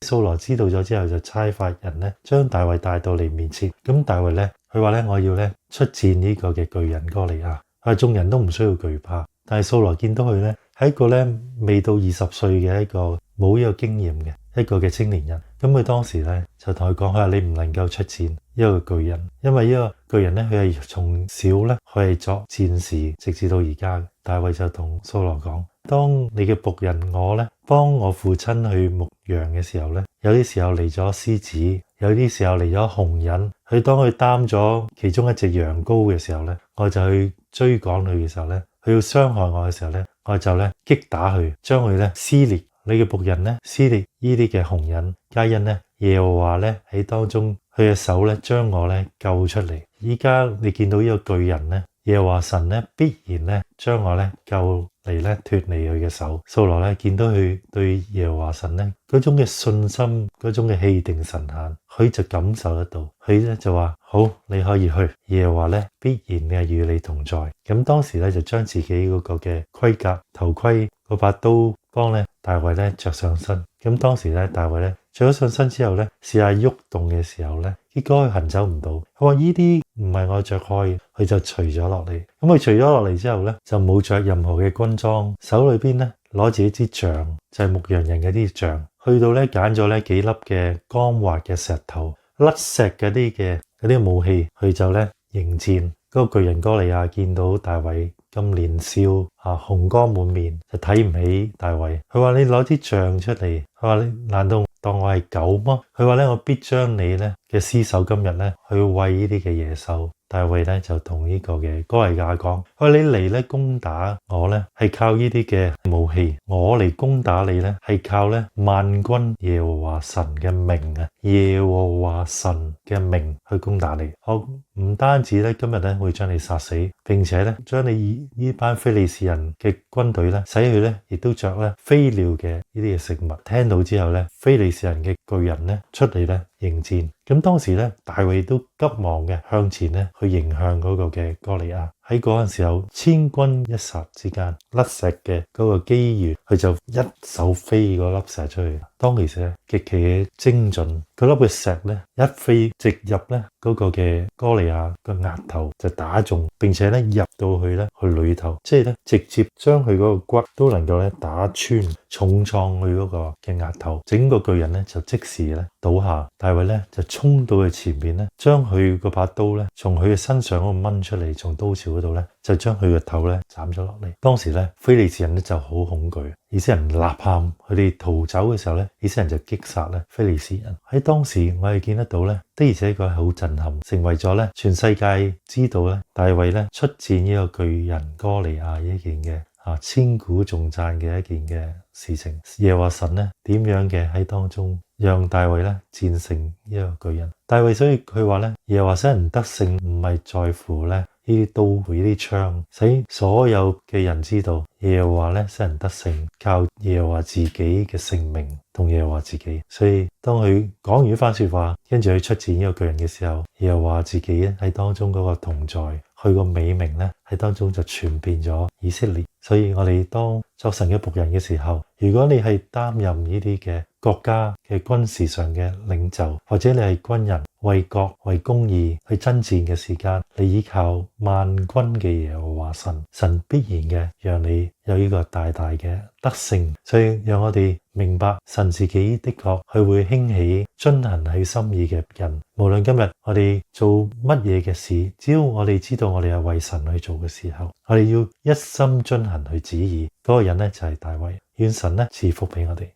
掃羅知道咗之後就差發人咧將大衛帶到嚟面前。咁大衛咧佢話咧我要咧出戰呢個嘅巨人哥利亞。眾人都唔需要懼怕，但係掃羅見到佢咧係一個咧未到20歲嘅一個冇呢個經驗嘅一個嘅青年人。咁佢當時咧就同佢講，佢話你唔能夠出戰呢個巨人，因為呢個巨人咧佢係從小咧佢係作戰士，直至到而家。大衛就同掃羅講，當你嘅僕人我咧幫我父親去牧羊嘅時候咧，有啲時候嚟咗獅子，有啲時候嚟咗熊人，佢當佢擔咗其中一隻羊羔嘅時候咧，我就去追趕佢嘅時候咧，佢要傷害我嘅時候咧，我就咧擊打佢，將佢咧撕裂。你嘅僕人咧撕裂呢啲嘅熊人，皆因咧耶和華咧喺當中佢嘅手咧將我咧救出嚟。依家你見到呢個巨人咧，耶和華神咧必然咧將我咧救嚟咧脫離佢嘅手。掃羅咧見到佢對耶和華神咧嗰種嘅信心，嗰種嘅氣定神閒，佢就感受得到。佢咧就話好，你可以去，耶和華咧必然嘅與你同在。咁當時咧就將自己嗰個嘅盔甲、頭盔、嗰把刀幫咧大衛咧着上身。咁當時咧大衛咧着咗上身之後咧試下喐動嘅時候咧，結果佢行走唔到。佢話呢啲唔係我着開，佢就除咗落嚟。咁佢除咗落嚟之後咧就冇着任何嘅軍裝，手裏邊咧攞住一支杖，就係牧羊人嘅啲杖。去到咧揀咗咧幾粒嘅光滑嘅石頭，甩石嗰啲武器，佢就咧迎戰。嗰個巨人哥利亞見到大衛咁年少紅光滿面，就睇唔起大衛。佢話你攞支杖出嚟，佢話你難道當我係狗嗎？佢話咧我必將你咧嘅屍首今日咧去餵呢啲嘅野獸。大衛咧就同呢個嘅哥利亞講，佢話你嚟咧攻打我咧係靠呢啲嘅武器，我嚟攻打你咧係靠咧萬軍耶和華神嘅名啊，耶和華神嘅名去攻打你。我唔單止咧今日咧會將你殺死，並且咧將你呢班非利士人嘅軍隊咧使佢咧亦都着咧飛鳥嘅呢啲嘅食物。聽到之後咧，非利士人嘅巨人咧出嚟咧迎戰。咁當時咧大衛都急忙嘅向前咧去迎向嗰個嘅哥利亞。喺嗰陣時候，千鈞一剎之間，甩石嘅嗰個機緣，佢就一手飛嗰粒石出去。當其時咧極其嘅精準，嗰粒嘅石咧一飛直入咧嗰個嘅哥利亞個額頭就打中，並且咧入到去咧佢裏頭，即係咧直接將佢嗰個骨都能夠咧打穿，重創佢嗰個嘅額頭。整個巨人咧就即時咧倒下，大衛咧就衝到佢前面咧，將佢嗰把刀咧從佢嘅身上嗰度掹出嚟，從刀鞘嗰度咧就將佢個頭咧斬咗落嚟。當時咧非利士人咧就好恐懼，以色列人吶喊，佢哋逃走嘅時候咧，以色列人就擊殺咧非利士人。喺當時我哋見得到咧，的而且確係好震撼，成為咗咧全世界知道咧大衛咧出戰呢個巨人哥利亞呢件嘅千古頌讚嘅一件嘅事情。耶和華神咧點樣嘅喺當中讓大衛咧戰勝呢個巨人。大衛所以佢話咧，耶和華使人得勝唔係在乎咧呢啲刀呢啲槍，使所有嘅人知道耶和華咧使人得勝，靠耶和華自己嘅性命同耶和華自己。所以當佢講完一番說話，跟住佢出戰呢個巨人嘅時候，耶和華自己咧喺當中嗰個同在，佢個美名咧喺當中就傳遍咗以色列。所以我哋當作神嘅僕人嘅時候，如果你係擔任呢啲嘅國家嘅軍事上嘅領袖，或者你係軍人為國為公義去爭戰嘅時間，你依靠萬軍嘅耶和華神，神必然嘅讓你有呢個大大嘅得勝。所以讓我哋明白神自己的確佢會興起遵行佢心意嘅人。無論今日我哋做乜嘢嘅事，只要我哋知道我哋係為神去做嘅時候，我哋要一心遵行佢旨意，嗰個人咧就係大衛。願神咧賜福俾我哋。